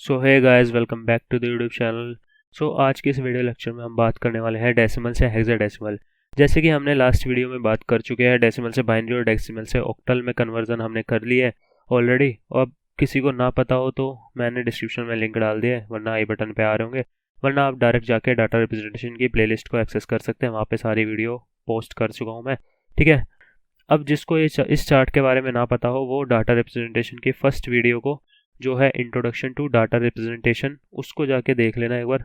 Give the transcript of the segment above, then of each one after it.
So hey guys, welcome back to the YouTube channel. आज की इस वीडियो लेक्चर में हम बात करने वाले हैं डेसिमल से हेक्साडेसिमल। जैसे कि हमने लास्ट वीडियो में बात कर चुके हैं, डेसिमल से बाइनरी और डेसिमल से ऑक्टल में कन्वर्जन हमने कर लिया है ऑलरेडी। और अब किसी को ना पता हो तो मैंने डिस्क्रिप्शन में लिंक डाल दिया है, वरना आई बटन पे आ रहे होंगे, वरना आप डायरेक्ट जाके डाटा रिप्रेजेंटेशन की प्लेलिस्ट को एक्सेस कर सकते हैं। वहाँ पे सारी वीडियो पोस्ट कर चुका हूँ मैं, ठीक है। अब जिसको इस चार्ट के बारे में ना पता हो, वो डाटा रिप्रेजेंटेशन की फर्स्ट वीडियो को, जो है इंट्रोडक्शन टू डाटा रिप्रेजेंटेशन, उसको जाके देख लेना एक बार।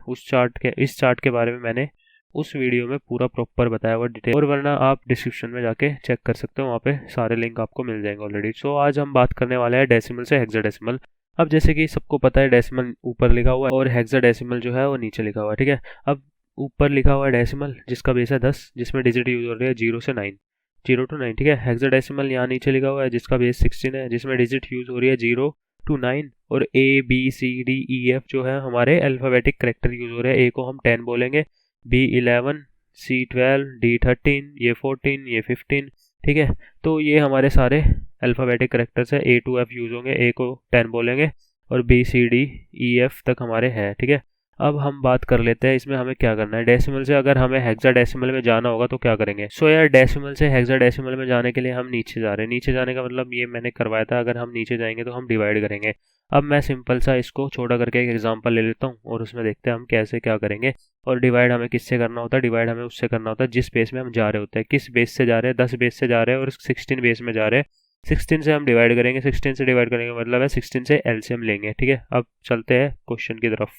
इस चार्ट के बारे में मैंने उस वीडियो में पूरा प्रॉपर बताया हुआ डिटेल, और वरना आप डिस्क्रिप्शन में जाके चेक कर सकते हो, वहाँ पे सारे लिंक आपको मिल जाएंगे ऑलरेडी। आज हम बात करने वाले हैं डेसिमल से हेक्साडेसिमल। अब जैसे कि सबको पता है, डेसिमल ऊपर लिखा हुआ है और हेक्साडेसिमल जो है वो नीचे लिखा हुआ है, ठीक है। अब ऊपर लिखा हुआ है डेसिमल, जिसका बेस है 10, जिसमें डिजिट यूज हो रही है 0 से 9, 0 to 9, ठीक है। हेक्साडेसिमल यहाँ नीचे लिखा हुआ है, जिसका बेस 16 है, जिसमें डिजिट यूज हो रही है 0 to 9, और A B C D E F जो है हमारे अल्फ़ाबेटिक करेक्टर यूज हो रहे हैं। A को हम 10 बोलेंगे, B 11, C 12, D 13, ये 14, ये 15, ठीक है। तो ये हमारे सारे अल्फ़ाबेटिक करेक्टर्स है। A to F यूज होंगे, A को 10 बोलेंगे, और B C D E F तक हमारे हैं, ठीक है। अब हम बात कर लेते हैं इसमें हमें क्या करना है। डेसिमल से अगर हमें हेक्साडेसिमल में जाना होगा तो क्या करेंगे। यार, डेसिमल से हेक्साडेसिमल में जाने के लिए हम नीचे जा रहे हैं। नीचे जाने का मतलब ये मैंने करवाया था, अगर हम नीचे जाएंगे तो हम डिवाइड करेंगे। अब मैं सिंपल सा इसको छोटा करके एक एग्जांपल ले लेता हूँ, और उसमें देखते हैं हम कैसे क्या करेंगे। और डिवाइड हमें किससे करना होता है? डिवाइड हमें उससे करना होता है जिस बेस में हम जा रहे होते हैं। किस बेस से जा रहे हैं? 10 बेस से जा रहे हैं और 16 बेस में जा रहे हैं। 16 से हम डिवाइड करेंगे, 16 से डिवाइड करेंगे मतलब है 16 से एलसीएम लेंगे, ठीक है। अब चलते हैं क्वेश्चन की तरफ।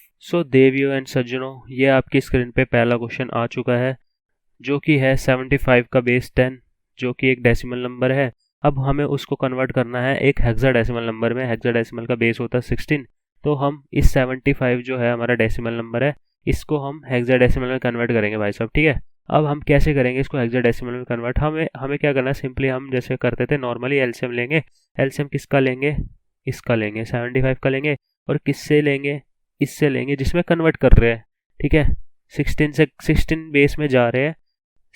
देवियों एंड सज्जनों, ये आपकी स्क्रीन पे पहला क्वेश्चन आ चुका है, जो कि है 75 का बेस 10, जो कि एक डेसिमल नंबर है। अब हमें उसको कन्वर्ट करना है एक हेक्साडेसिमल नंबर में। हेक्साडेसिमल का बेस होता है 16, तो हम इस 75 जो है हमारा डेसिमल नंबर है, इसको हम हेक्साडेसिमल में कन्वर्ट करेंगे भाई साहब, ठीक है। अब हम कैसे करेंगे इसको हेक्साडेसिमल में कन्वर्ट? हमें क्या करना है, सिंपली हम जैसे करते थे नॉर्मली एलसीएम लेंगे। एलसीएम किसका लेंगे? इसका लेंगे, 75 का लेंगे। और किससे लेंगे? इससे लेंगे जिसमें कन्वर्ट कर रहे हैं, ठीक है। 16 बेस में जा रहे हैं,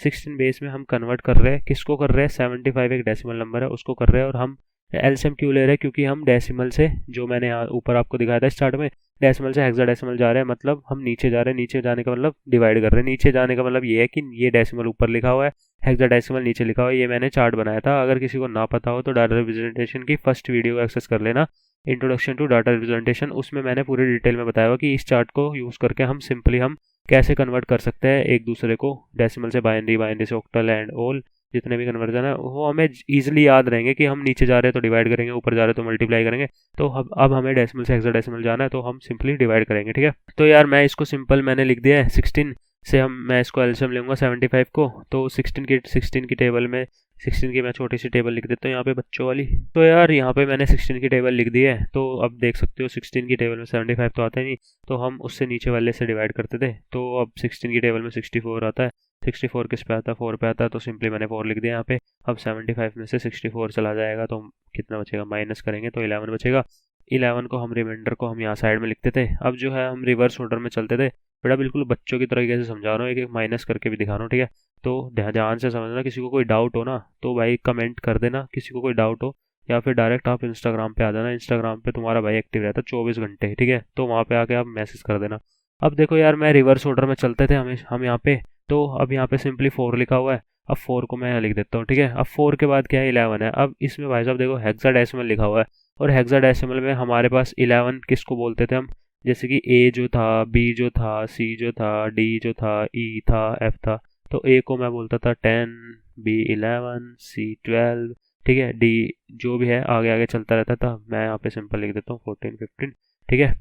16 बेस में हम कन्वर्ट कर रहे हैं। किसको कर रहे हैं? 75 एक डेसिमल नंबर है, उसको कर रहे हैं। और हम एलसीएम क्यों ले रहे हैं? क्योंकि हम डेसिमल से, जो मैंने ऊपर आपको दिखाया था स्टार्ट में, डेसिमल से हेक्साडेसिमल जा रहे हैं, मतलब हम नीचे जा रहे हैं। नीचे जाने का मतलब डिवाइड कर रहे हैं। नीचे जाने का मतलब ये है कि ये डेसिमल ऊपर लिखा हुआ है, हेक्साडेसिमल नीचे लिखा हुआ है। ये मैंने चार्ट बनाया था, अगर किसी को ना पता हो तो डाटा रिप्रेजेंटेशन की फर्स्ट वीडियो एक्सेस कर लेना, इंट्रोडक्शन टू डाटा रिप्रेजेंटेशन। उसमें मैंने पूरी डिटेल में बताया हुआ कि इस चार्ट को यूज़ करके हम सिंपली हम कैसे कन्वर्ट कर सकते हैं एक दूसरे को, डेसिमल से बाइनरी, बाइनरी से ऑक्टल एंड ऑल, जितने भी कन्वर्जन है वो हमें इजीली याद रहेंगे कि हम नीचे जा रहे हैं तो डिवाइड करेंगे, ऊपर जा रहे हैं तो मल्टीप्लाई करेंगे। तो अब हमें डेसिमल से हेक्साडेसिमल जाना है, तो हम सिंपली डिवाइड करेंगे, ठीक है। तो यार मैं इसको सिंपल मैंने लिख दिया है 16 से, मैं इसको एलसीएम लूँगा 75 को। तो 16 की टेबल में 16 की मैं छोटी सी टेबल लिख देता हूँ यहाँ पे बच्चों वाली। तो यार यहाँ पे मैंने 16 की टेबल लिख दी है। तो अब देख सकते हो 16 की टेबल में 75 तो आता ही नहीं, तो हम उससे नीचे वाले से डिवाइड करते थे। तो अब 16 की टेबल में 64 आता है। 64 किस पे आता है? 4 पे आता है, तो सिंपली मैंने 4 लिख दिया यहाँ पे। अब 75 में से 64 चला जाएगा तो कितना बचेगा? माइनस करेंगे तो 11 बचेगा। 11 को हम रिमाइंडर को हम यहाँ साइड में लिखते थे। अब जो है हम रिवर्स ऑर्डर में चलते थे। बेटा बिल्कुल बच्चों की तरीके से समझा रहा हूँ, एक एक माइनस करके भी दिखा रहा हूँ, ठीक है। तो ध्यान से समझना, किसी को कोई डाउट हो ना तो भाई कमेंट कर देना, किसी को कोई डाउट हो, या फिर डायरेक्ट आप इंस्टाग्राम पे आ जाना। इंस्टाग्राम पे तुम्हारा भाई एक्टिव रहता है 24 घंटे, ठीक है। तो वहाँ पे आके आप मैसेज कर देना। अब देखो यार, मैं रिवर्स ऑर्डर में चलते थे हम यहाँ पे। तो अब यहाँ पे सिंपली 4 लिखा हुआ है, अब 4 को मैं यहाँ लिख देता हूँ, ठीक है। अब 4 के बाद क्या है? 11 है। अब इसमें भाई साहब देखो हेक्साडेसिमल लिखा हुआ है, और हेक्साडेसिमल में हमारे पास 11 किसको बोलते थे हम? जैसे कि ए जो था, बी जो था, सी जो था, डी जो था, ई था, एफ था। तो ए को मैं बोलता था 10, बी 11, सी 12, ठीक है। डी जो भी है आगे आगे चलता रहता था। मैं यहाँ पे सिंपल लिख देता हूँ 14, 15, ठीक है।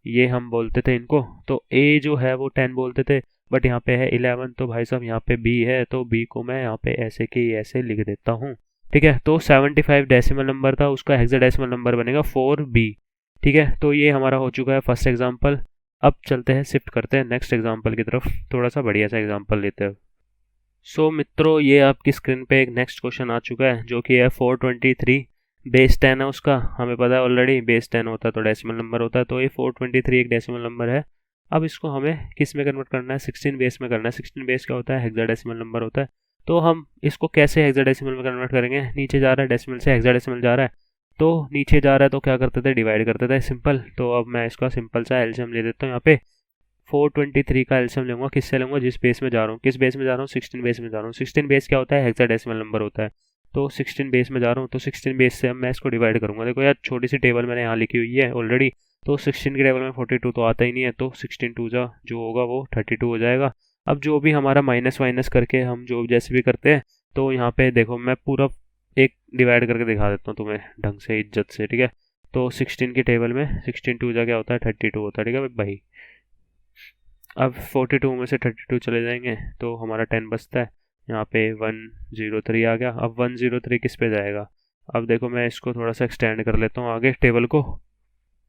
ये हम बोलते थे इनको। तो ए जो है वो 10 बोलते थे, बट यहाँ पे है 11, तो भाई साहब यहाँ पे बी है, तो बी को मैं यहाँ पे ऐसे के ऐसे लिख देता हूँ, ठीक है। तो 75 डेसिमल नंबर था, उसका हेक्साडेसिमल नंबर बनेगा 4b, ठीक है। तो ये हमारा हो चुका है फर्स्ट एग्जाम्पल। अब चलते हैं, शिफ्ट करते हैं नेक्स्ट एग्जाम्पल की तरफ, थोड़ा सा बढ़िया सा एग्जाम्पल लेते हैं। मित्रों, ये आपकी स्क्रीन पे एक नेक्स्ट क्वेश्चन आ चुका है, जो कि है 423, बेस 10 है उसका। हमें पता है ऑलरेडी बेस 10 होता है तो डेसिमल नंबर होता है, तो ये 423 एक डेसिमल नंबर है। अब इसको हमें किस में कन्वर्ट करना है? 16 बेस में करना है। 16 बेस क्या होता है? हेक्साडेसिमल नंबर होता है। तो हम इसको कैसे हेक्साडेसिमल में कन्वर्ट करेंगे? नीचे जा रहा है डेसिमल से हेक्साडेसिमल जा रहा है, तो नीचे जा रहा है तो क्या करते थे, डिवाइड करते थे, सिंपल। तो अब मैं इसका सिंपल सा एलसीएम ले देता हूँ यहाँ पे। 423 का एलसीएम लूँगा, किससे लूँगा, जिस बेस में जा रहा हूँ। किस बेस में जा रहा हूँ, 16 बेस में जा रहा हूँ। 16 बेस क्या होता है, हेक्साडेसिमल नंबर होता है। तो 16 बेस में जा रहा हूँ, तो 16 बेस से अब मैं इसको डिवाइड करूँगा। देखो यार, छोटी सी टेबल मैंने यहाँ लिखी हुई है ऑलरेडी, तो 16 की टेबल में 42 तो आता ही नहीं है, तो 16 टू जा जो होगा वो 32 हो जाएगा। अब जो भी हमारा माइनस वाइनस करके हम जो जैसे भी करते हैं, तो यहाँ पे देखो मैं पूरा एक डिवाइड करके दिखा देता हूँ तुम्हें ढंग से, इज्जत से, ठीक है। तो 16 की टेबल में 16 टू जा क्या होता है, 32 होता है, ठीक है भाई। अब 42 में से 32 चले जाएंगे तो हमारा 10 बचता है। यहाँ पे 103 आ गया। अब 103 किस पे जाएगा, अब देखो मैं इसको थोड़ा सा एक्सटेंड कर लेता हूँ आगे टेबल को।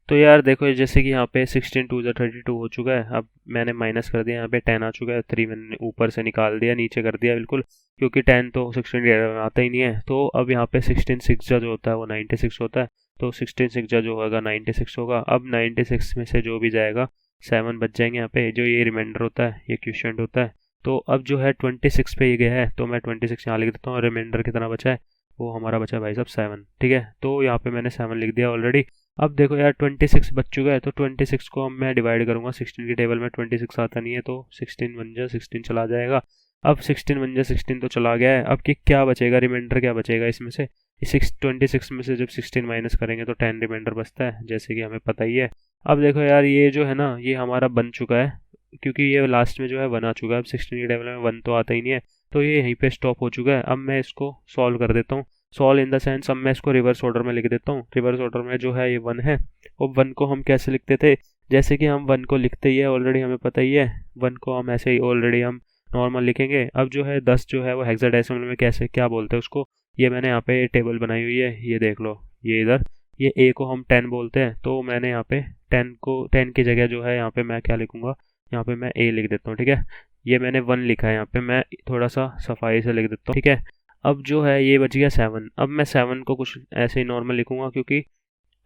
तो यार देखो, जैसे कि यहाँ पे 16 टू 32 हो चुका है। अब मैंने माइनस कर दिया, यहाँ पे 10 आ चुका है। 3 मैंने ऊपर से निकाल दिया, नीचे कर दिया बिल्कुल, क्योंकि 10 तो 16 में आता ही नहीं है। तो अब यहाँ पे 16 6 जो होता है वो 96 होता है, तो 16 6 जो होगा 96 होगा। अब 96 में से जो भी जाएगा 7 बच जाएंगे यहाँ पे, जो ये रिमाइंडर होता है, ये क्वेश्चन होता है। तो अब जो है 26 पे ये गया है, तो मैं 26 यहाँ लिख देता हूँ। रिमाइंडर कितना बचा है, वो हमारा बचा है भाई साहब 7, ठीक है। तो यहाँ पे मैंने 7 लिख दिया ऑलरेडी। अब देखो यार 26 बच चुका है, तो 26 को अब मैं डिवाइड करूंगा। 16 की टेबल में 26 आता नहीं है, तो 16 वन जा 16 चला जाएगा। अब 16 वन जा 16 तो चला गया है। अब कि क्या बचेगा, रिमाइंडर क्या बचेगा इसमें से, 26 में से जब 16 माइनस करेंगे तो 10 रिमाइंडर बचता है, जैसे कि हमें पता ही है। अब देखो यार, ये जो है ना, ये हमारा बन चुका है, क्योंकि ये लास्ट में जो है 1 आ चुका है। अब 16 की टेबल में 1 तो आता ही नहीं है, तो ये यहीं पे स्टॉप हो चुका है। अब मैं इसको सॉल्व कर देता हूँ। सॉल्व इन द सेंस, अब मैं इसको रिवर्स ऑर्डर में लिख देता हूँ। रिवर्स ऑर्डर में जो है ये 1 है, और 1 को हम कैसे लिखते थे, जैसे कि हम 1 को लिखते ही है ऑलरेडी, हमें पता ही है। 1 को हम ऐसे ही ऑलरेडी हम नॉर्मल लिखेंगे। अब जो है 10 जो है वो हेक्साडेसिमल में कैसे क्या बोलते हैं उसको, ये मैंने यहाँ पे टेबल बनाई हुई है, ये देख लो। ये इधर ये ए को हम 10 बोलते हैं, तो मैंने यहाँ पे 10 की जगह जो है यहाँ पे मैं क्या लिखूंगा, यहाँ पे मैं ए लिख देता हूँ, ठीक है। ये मैंने 1 लिखा है, यहाँ पे मैं थोड़ा सा सफाई से लिख देता हूँ, ठीक है। अब जो है ये बच गया 7। अब मैं 7 को कुछ ऐसे ही नॉर्मल लिखूंगा, क्योंकि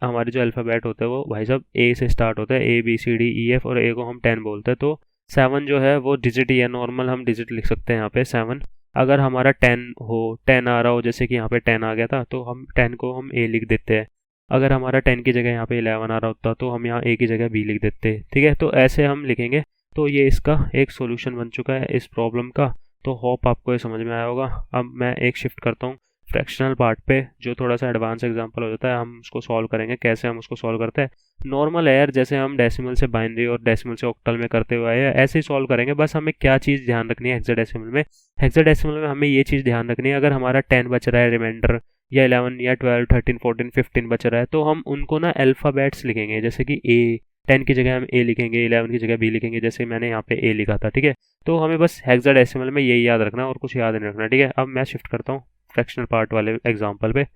हमारे जो अल्फ़ाबेट होते हैं वो भाई साहब ए से स्टार्ट होता है, ABCDEF, और ए को हम 10 बोलते हैं। तो 7 जो है वो डिजिट ही है, नॉर्मल हम डिजिट लिख सकते हैं यहाँ पे 7। अगर हमारा 10 हो, 10 आ रहा हो, जैसे कि यहाँ पे 10 आ गया था, तो हम 10 को हम ए लिख देते हैं। अगर हमारा 10 की जगह यहाँ पे 11 आ रहा होता, तो हम यहाँ ए की जगह बी लिख देते, ठीक है। तो ऐसे हम लिखेंगे। तो ये इसका एक सोल्यूशन बन चुका है इस प्रॉब्लम का। तो होप आपको ये समझ में आया होगा। अब मैं एक शिफ्ट करता हूँ फ्रैक्शनल पार्ट पे, जो थोड़ा सा एडवांस एग्जांपल हो जाता है। हम उसको सॉल्व करेंगे। कैसे हम उसको सॉल्व करते हैं, नॉर्मल है यार, जैसे हम डेसिमल से बाइनरी और डेसिमल से ऑक्टल में करते हुए आए हैं, ऐसे ही सॉल्व करेंगे। बस हमें क्या चीज़ ध्यान रखनी है हेक्साडेसिमल में, हेक्साडेसिमल में हमें ये चीज़ ध्यान रखनी है, अगर हमारा 10 बच रहा है रिमाइंडर, या 11 या 12 13 14 15 बच रहा है, तो हम उनको ना अल्फ़ाबेट्स लिखेंगे, जैसे कि ए, 10 की जगह हम ए लिखेंगे, 11 की जगह बी लिखेंगे, जैसे मैंने यहाँ पे ए लिखा था, ठीक है। तो हमें बस हेक्साडेसिमल में यही याद रखना, और कुछ याद नहीं रखना, ठीक है। अब मैं शिफ्ट करता हूँ फ्रैक्शनल पार्ट वाले एग्जाम्पल पे।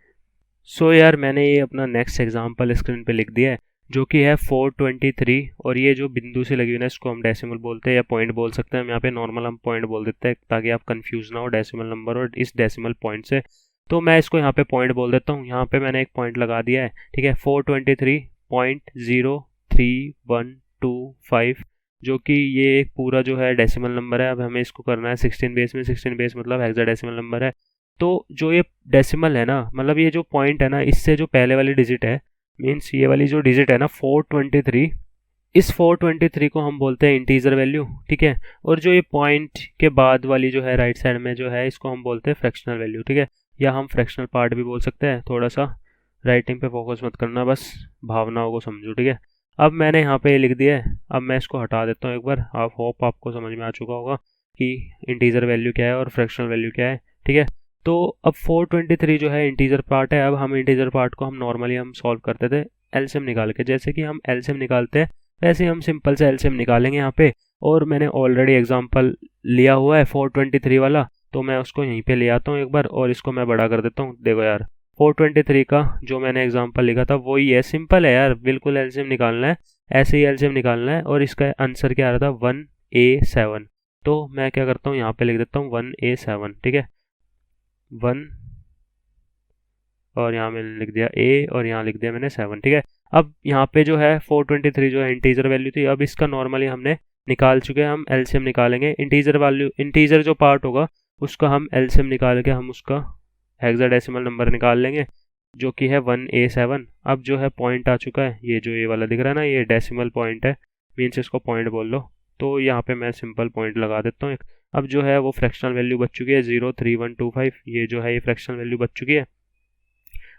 सो यार मैंने ये अपना नेक्स्ट एग्जाम्पल स्क्रीन पे लिख दिया है, जो कि है 423, और ये जो बिंदु से लगी हुई ना, इसको हम डेसिमल बोलते हैं या पॉइंट बोल सकते हैं। हम यहाँ पे नॉर्मल हम पॉइंट बोल देते हैं, ताकि आप कंफ्यूज ना हो डेसिमल नंबर और इस डेसिमल पॉइंट से। तो मैं इसको यहाँ पे पॉइंट बोल देता हूँ। यहाँ पे मैंने एक पॉइंट लगा दिया है, ठीक है, 423.03125, जो कि ये एक पूरा जो है डेसिमल नंबर है। अब हमें इसको करना है 16 बेस में। 16 बेस मतलब हेक्साडेसिमल नंबर है। तो जो ये डेसिमल है ना, मतलब ये जो पॉइंट है ना, इससे जो पहले वाली डिजिट है, मीन्स ये वाली जो डिजिट है ना 423, इस 423 को हम बोलते हैं इंटीजर वैल्यू, ठीक है। और जो ये पॉइंट के बाद वाली जो है राइट साइड में जो है, इसको हम बोलते हैं फ्रैक्शनल वैल्यू, ठीक है। या हम फ्रैक्शनल पार्ट भी बोल सकते हैं। थोड़ा सा राइटिंग पे फोकस मत करना, बस भावनाओं को समझो, ठीक है। अब मैंने यहाँ पे लिख दिया है। अब मैं इसको हटा देता हूँ एक बार। आप होप आपको समझ में आ चुका होगा कि इंटीजर वैल्यू क्या है और फ्रैक्शनल वैल्यू क्या है, ठीक है। तो अब 423 जो है इंटीजर पार्ट है। अब हम इंटीजर पार्ट को हम नॉर्मली हम सॉल्व करते थे एलसीएम निकाल के, जैसे कि हम एलसीएम निकालते हैं वैसे ही हम सिंपल से एलसीएम निकालेंगे यहाँ पे। और मैंने ऑलरेडी एग्जांपल लिया हुआ है 423 वाला, तो मैं उसको यहीं पे ले आता हूँ एक बार, और इसको मैं बड़ा कर देता हूँ। देखो यार 423 का जो मैंने एग्जाम्पल लिखा था वही है, सिंपल है यार, बिल्कुल एलसीएम निकालना है, ऐसे ही एलसीएम निकालना है। और इसका आंसर क्या आ रहा था, 1A7। तो मैं क्या करता हूँ, यहाँ पे लिख देता हूँ 1A7, ठीक है। 1 और यहाँ मैंने लिख दिया A, और यहाँ लिख दिया मैंने 7, ठीक है। अब यहाँ पे जो है 423 जो है इंटीजर वैल्यू थी। अब इसका नॉर्मली हमने निकाल चुके हैं, हम एलसीएम निकालेंगे। इंटीजर वैल्यू, इंटीजर जो पार्ट होगा उसका हम एलसीएम निकाल के हम उसका हेक्साडेसिमल नंबर निकाल लेंगे। जो कि है 1A7। अब जो है पॉइंट आ चुका है, ये जो ये वाला दिख रहा है ना, ये डेसिमल पॉइंट है, मीन्स इसको पॉइंट बोल लो। तो यहाँ पे मैं सिंपल पॉइंट लगा देता हूँ एक। अब जो है वो फ्रैक्शनल वैल्यू बच चुकी है 03125, ये जो है ये फ्रैक्शनल वैल्यू बच चुकी है।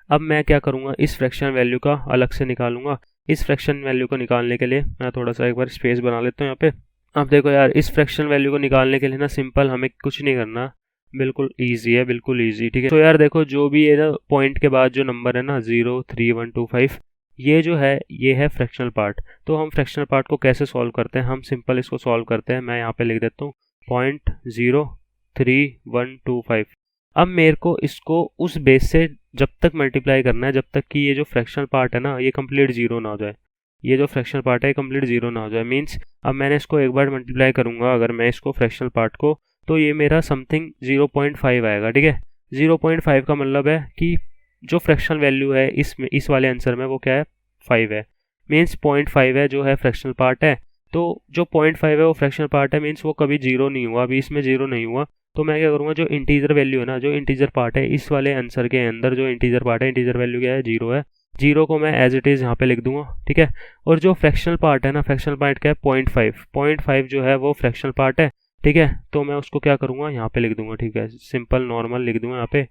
अब मैं क्या करूँगा, इस फ्रैक्शनल वैल्यू का अलग से निकालूंगा। इस फ्रैक्शन वैल्यू को निकालने के लिए मैं थोड़ा सा एक बार स्पेस बना लेता हूँ यहाँ पे। अब देखो यार, इस फ्रैक्शन वैल्यू को निकालने के लिए ना सिंपल हमें कुछ नहीं करना, बिल्कुल ईजी है, बिल्कुल ईजी, ठीक है। तो यार देखो, जो भी ये ना पॉइंट के बाद जो नंबर है ना 03125, ये जो है ये है फ्रैक्शनल पार्ट। तो हम फ्रैक्शनल पार्ट को कैसे सॉल्व करते हैं, हम सिंपल इसको सॉल्व करते हैं। मैं यहाँ पे लिख देता हूँ 0.03125। अब मेरे को इसको उस बेस से जब तक मल्टीप्लाई करना है जब तक कि ये जो फ्रैक्शनल पार्ट है ना ये कंप्लीट जीरो ना हो जाए, ये जो फ्रैक्शनल पार्ट है कंप्लीट जीरो ना हो जाए। मीन्स अब मैंने इसको एक बार मल्टीप्लाई करूंगा अगर मैं इसको फ्रैक्शनल पार्ट को, तो ये मेरा समथिंग 0.5 आएगा, ठीक है। 0.5 का मतलब है कि जो फ्रैक्शनल वैल्यू है इस वाले आंसर में वो क्या है, 5 है। मीन्स 0.5 है जो है फ्रैक्शनल पार्ट है। तो जो 0.5 है वो फ्रैक्शनल पार्ट है, मीन्स वो कभी जीरो नहीं हुआ, अभी इसमें जीरो नहीं हुआ। तो मैं क्या करूँगा, जो इंटीजर वैल्यू है ना, जो इंटीजर पार्ट है इस वाले आंसर के अंदर, जो इंटीजर पार्ट है, इंटीजर वैल्यू क्या है, जीरो है, जीरो को मैं एज इट इज़ यहाँ पे लिख दूंगा, ठीक है। और जो फ्रैक्शनल पार्ट है ना, फ्रैक्शनल पार्ट क्या है, 0.5 जो है वो फ्रैक्शनल पार्ट है, ठीक है। तो मैं उसको क्या करूँगा, यहाँ पे लिख दूंगा, ठीक है, सिंपल नॉर्मल लिख दूंगा यहाँ पे,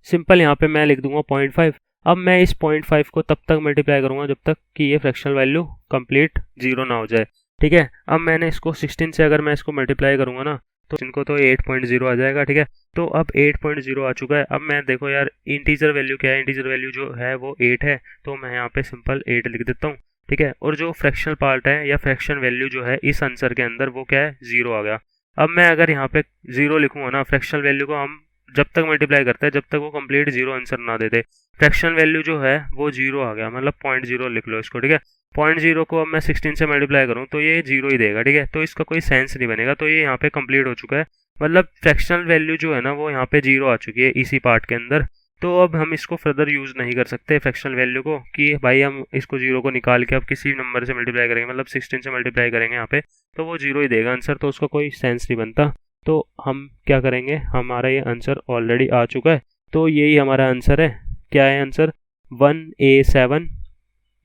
सिंपल यहाँ पे मैं लिख दूंगा 0.5। अब मैं इस 0.5 को तब तक मल्टीप्लाई करूँगा जब तक कि ये फ्रैक्शनल वैल्यू कंप्लीट जीरो ना हो जाए, ठीक है। अब मैंने इसको 16 से अगर मैं इसको मल्टीप्लाई करूँगा ना तो इनको तो 8.0 आ जाएगा, ठीक है। तो अब 8.0 आ चुका है। अब मैं देखो यार, इंटीजर वैल्यू क्या है, इंटीजर वैल्यू जो है वो 8 है, तो मैं यहाँ पे सिंपल 8 लिख देता हूँ, ठीक है। और जो फ्रैक्शनल पार्ट है या फ्रैक्शन वैल्यू जो है इस आंसर के अंदर वो क्या है, जीरो आ गया। अब मैं अगर यहाँ पे जीरो लिखूंगा ना, फ्रैक्शनल वैल्यू को हम जब तक मल्टीप्लाई करते हैं जब तक वो कंप्लीट जीरो आंसर ना दे दे, फ्रैक्शनल वैल्यू जो है वो जीरो आ गया, मतलब 0.0 लिख लो इसको, ठीक है। 0.0 को अब मैं 16 से मल्टीप्लाई करूँ तो ये जीरो ही देगा, ठीक है। तो इसका कोई सेंस नहीं बनेगा, तो ये यहाँ पे कंप्लीट हो चुका है, मतलब फ्रैक्शनल वैल्यू जो है ना वो यहाँ पे जीरो आ चुकी है इसी पार्ट के अंदर। तो अब हम इसको फर्दर यूज़ नहीं कर सकते फ्रैक्शनल वैल्यू को कि भाई हम इसको जीरो को निकाल के अब किसी नंबर से मल्टीप्लाई करेंगे, मतलब 16 से मल्टीप्लाई करेंगे यहाँ पे तो वो जीरो ही देगा आंसर, तो उसका कोई सेंस नहीं बनता। तो हम क्या करेंगे, हमारा ये आंसर ऑलरेडी आ चुका है, तो यही हमारा आंसर है। क्या है आंसर, 1A7।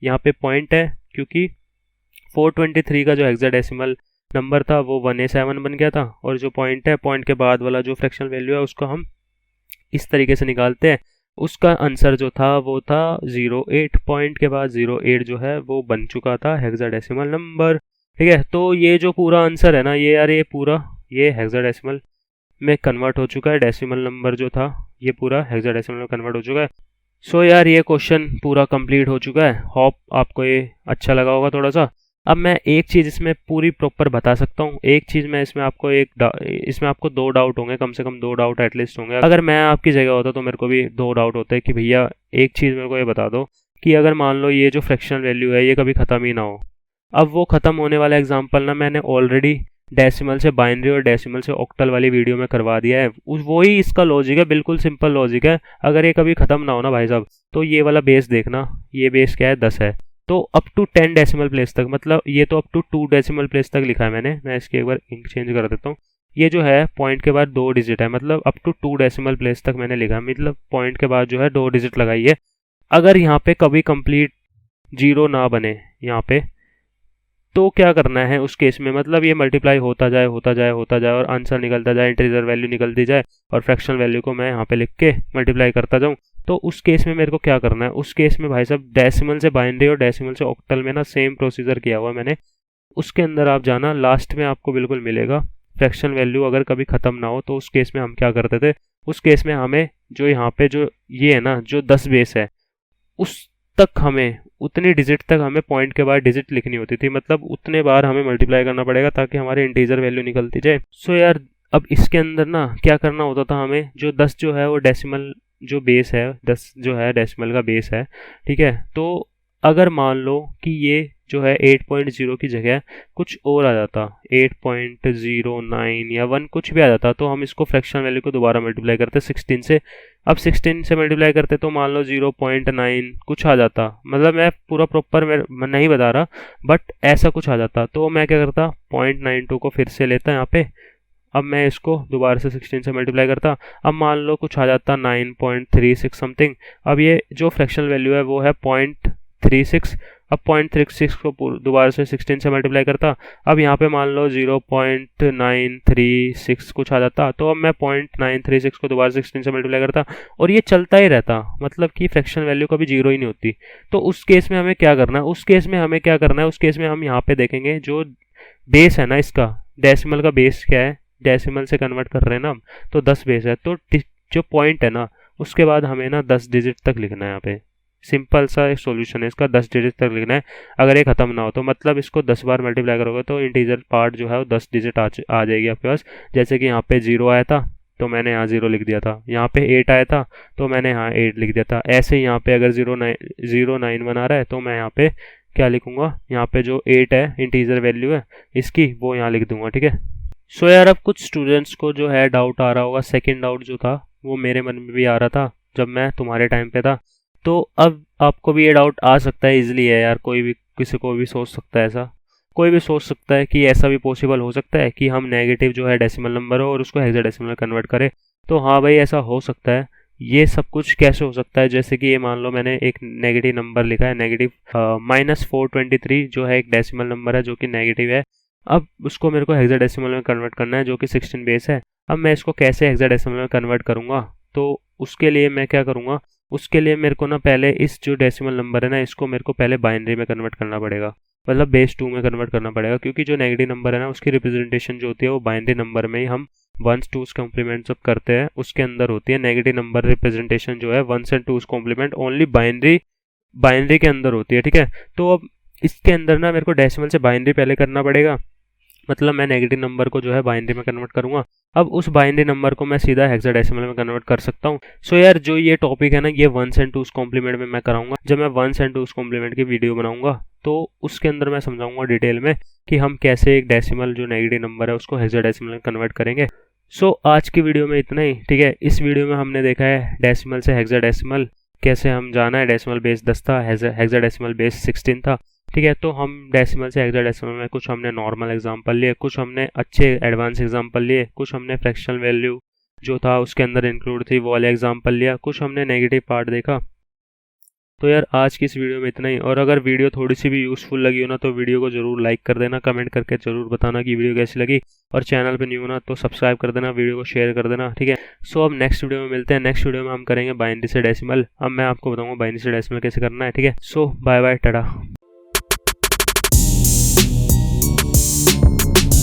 यहाँ पे पॉइंट है क्योंकि 423 का जो हेक्साडेसिमल नंबर था वो 1A7 बन गया था, और जो पॉइंट है, पॉइंट के बाद वाला जो फ्रैक्शनल वैल्यू है उसको हम इस तरीके से निकालते हैं। उसका आंसर जो था वो था 08, पॉइंट के बाद 08 जो है वो बन चुका था हेक्साडेसिमल नंबर, ठीक है। तो ये जो पूरा आंसर है ना, ये यार ये पूरा ये हेक्साडेसिमल में कन्वर्ट हो चुका है, डेसिमल नंबर जो था ये पूरा हेक्साडेसिमल में कन्वर्ट हो चुका है। सो यार ये क्वेश्चन पूरा कंप्लीट हो चुका है, होप आपको ये अच्छा लगा होगा थोड़ा सा। अब मैं एक चीज़ इसमें पूरी प्रॉपर बता सकता हूँ, एक चीज़ मैं इसमें आपको इसमें आपको 2 डाउट होंगे, कम से कम 2 डाउट एटलीस्ट होंगे। अगर मैं आपकी जगह होता तो मेरे को भी 2 डाउट होते कि भैया एक चीज़ मेरे को ये बता दो कि अगर मान लो ये जो फ्रैक्शनल वैल्यू है ये कभी ख़त्म ही ना हो। अब वो ख़त्म होने वाला एग्जाम्पल ना मैंने ऑलरेडी डेसिमल से बाइनरी और डेसिमल से ऑक्टल वाली वीडियो में करवा दिया है, वही इसका लॉजिक है, बिल्कुल सिंपल लॉजिक है। अगर ये कभी ख़त्म ना हो ना भाई साहब, तो ये वाला बेस देखना, ये बेस क्या है, 10 है, तो अप टू 10 डेसिमल प्लेस तक, मतलब ये तो अप टू 2 डेसिमल प्लेस तक लिखा है मैंने, मैं इसकी एक बार इंक चेंज कर देता हूँ। ये जो है पॉइंट के बाद 2 डिजिट है, मतलब अप टू 2 डेसिमल प्लेस तक मैंने लिखा, मतलब पॉइंट के बाद जो है 2 डिजिट लगाई है। अगर यहाँ पे कभी कंप्लीट जीरो ना बने यहाँ पे, तो क्या करना है उस केस में, मतलब ये मल्टीप्लाई होता जाए होता जाए होता जाए और आंसर निकलता जाए, इंटीजर वैल्यू निकलती जाए, और फ्रैक्शनल वैल्यू को मैं यहाँ पे लिख के मल्टीप्लाई करता जाऊँ। तो उस केस में मेरे को क्या करना है, उस केस में भाई साहब डेसिमल से बाइनरी और डेसिमल से ऑक्टल में ना सेम प्रोसीजर किया हुआ मैंने, उसके अंदर आप जाना, लास्ट में आपको बिल्कुल मिलेगा फ्रैक्शनल वैल्यू अगर कभी ख़त्म ना हो। तो उस केस में हम क्या करते थे, उस केस में हमें जो यहाँ पे जो ये है ना, जो 10 बेस है उस तक हमें उतनी डिजिट तक हमें पॉइंट के बाद डिजिट लिखनी होती थी, मतलब उतने बार हमें मल्टीप्लाई करना पड़ेगा ताकि हमारे इंटीजर वैल्यू निकलती जाए। सो यार अब इसके अंदर ना क्या करना होता था हमें, जो 10 जो है वो डेसिमल जो बेस है, 10 जो है डेसिमल का बेस है, ठीक है। तो अगर मान लो कि ये जो है 8.0 की जगह कुछ और आ जाता, 8.09 या 1 कुछ भी आ जाता, तो हम इसको फ्रैक्शन वैल्यू को दोबारा मल्टीप्लाई करते 16 से। अब 16 से मल्टीप्लाई करते तो मान लो 0.9 कुछ आ जाता, मतलब मैं पूरा प्रॉपर मैं नहीं बता रहा, बट ऐसा कुछ आ जाता। तो मैं क्या करता, 0.92 को फिर से लेता यहाँ पे, अब मैं इसको दोबारा से 16 से मल्टीप्लाई करता, अब मान लो कुछ आ जाता 9.36 समथिंग। अब ये जो फ्रैक्शनल वैल्यू है वो है 0.36। अब 0.36 को दोबारा से 16 से मल्टीप्लाई करता, अब यहाँ पे मान लो 0.936 कुछ आ जाता, तो अब मैं 0.936 को दोबारा 16 से मल्टीप्लाई करता और ये चलता ही रहता, मतलब कि फ्रैक्शन वैल्यू कभी जीरो ही नहीं होती। तो उस केस में हमें क्या करना है, उस केस में हम यहाँ पे देखेंगे जो बेस है ना, इसका डेसिमल का बेस क्या है, डेसिमल से कन्वर्ट कर रहे हैं ना हम, तो 10 बेस है, तो जो पॉइंट है ना उसके बाद हमें ना 10 डिजिट तक लिखना है। यहाँ पे सिंपल सा एक सॉल्यूशन है इसका, 10 डिजिट तक लिखना है। अगर ये खत्म ना हो तो मतलब इसको 10 बार मल्टीप्लाई करोगे तो इंटीजर पार्ट जो है वो 10 डिजिट आ जाएगी आपके पास। जैसे कि यहाँ पे 0 आया था तो मैंने यहाँ 0 लिख दिया था, यहाँ पे 8 आया था तो मैंने यहाँ 8 लिख दिया था। ऐसे ही यहाँ पे अगर 091 आ रहा है तो मैं यहाँ पे क्या लिखूंगा, यहाँ पे जो 8 है इंटीजर वैल्यू है इसकी, वो यहाँ लिख दूंगा, ठीक है। सो यार अब कुछ स्टूडेंट्स को जो है डाउट आ रहा होगा, सेकंड डाउट जो था वो मेरे मन में भी आ रहा था जब मैं तुम्हारे टाइम पे था, तो अब आपको भी ये डाउट आ सकता है, इजीली है यार, कोई भी किसी को भी सोच सकता है ऐसा, कोई भी सोच सकता है कि ऐसा भी पॉसिबल हो सकता है कि हम नेगेटिव जो है डेसिमल नंबर हो और उसको हेक्साडेसिमल में कन्वर्ट करें। तो हाँ भाई ऐसा हो सकता है। ये सब कुछ कैसे हो सकता है, जैसे कि ये मान लो मैंने एक नेगेटिव नंबर लिखा है, नेगेटिव -423 जो है एक डेसिमल नंबर है जो कि नेगेटिव है। अब उसको मेरे को हेक्साडेसिमल में कन्वर्ट करना है जो कि 16 बेस है। अब मैं इसको कैसे हेक्साडेसिमल में कन्वर्ट करूँगा, तो उसके लिए मैं क्या करूँगा, उसके लिए मेरे को ना पहले इस जो डेसिमल नंबर है ना इसको मेरे को पहले बाइनरी में कन्वर्ट करना पड़ेगा, मतलब बेस 2 में कन्वर्ट करना पड़ेगा, क्योंकि जो नेगेटिव नंबर है ना उसकी रिप्रेजेंटेशन जो होती है वो बाइनरी नंबर में ही हम 1s 2s कॉम्प्लीमेंट जब करते हैं उसके अंदर होती है। नेगेटिव नंबर रिप्रेजेंटेशन जो है 1s and 2s complement only binary के अंदर होती है, ठीक है। तो अब इसके अंदर ना मेरे को डेसिमल से बाइनरी पहले करना पड़ेगा, मतलब मैं नेगेटिव नंबर को जो है बाइनरी में कन्वर्ट करूंगा। अब उस बाइनरी नंबर को मैं सीधा हेक्साडेसिमल में कन्वर्ट कर सकता हूँ। सो यार जो ये टॉपिक है ना ये 1s and 2s कॉम्प्लीमेंट में मैं कराऊंगा। जब मैं 1s and 2s कॉम्प्लीमेंट की वीडियो बनाऊंगा तो उसके अंदर मैं समझाऊंगा डिटेल में कि हम कैसे एक डेसिमल जो नेगेटिव नंबर है उसको हेक्साडेसिमल में कन्वर्ट करेंगे। सो आज की वीडियो में इतना ही, ठीक है। इस वीडियो में हमने देखा है डेसिमल से हेक्साडेसिमल कैसे हम जाना है, डेसिमल बेस 10 था, हेक्साडेसिमल बेस 16 था, ठीक है। तो हम डेसिमल से हेक्साडेसिमल में कुछ हमने नॉर्मल एग्जांपल लिए, कुछ हमने अच्छे एडवांस एग्जांपल लिए, कुछ हमने फ्रैक्शनल वैल्यू जो था उसके अंदर इंक्लूड थी वो वाले एग्जांपल लिया, कुछ हमने नेगेटिव पार्ट देखा। तो यार आज की इस वीडियो में इतना ही, और अगर वीडियो थोड़ी सी भी यूज़फुल लगी हो ना तो वीडियो को जरूर लाइक कर देना, कमेंट करके जरूर बताना कि वीडियो कैसी लगी, और चैनल पे न्यू हो ना तो सब्सक्राइब कर देना, वीडियो को शेयर कर देना, ठीक है। सो अब नेक्स्ट वीडियो में मिलते हैं। नेक्स्ट वीडियो में हम करेंगे बाइनरी से डेसिमल। अब मैं आपको बताऊंगा बाइनरी से डेसिमल कैसे करना है, ठीक है। सो बाय बाय, टाटा।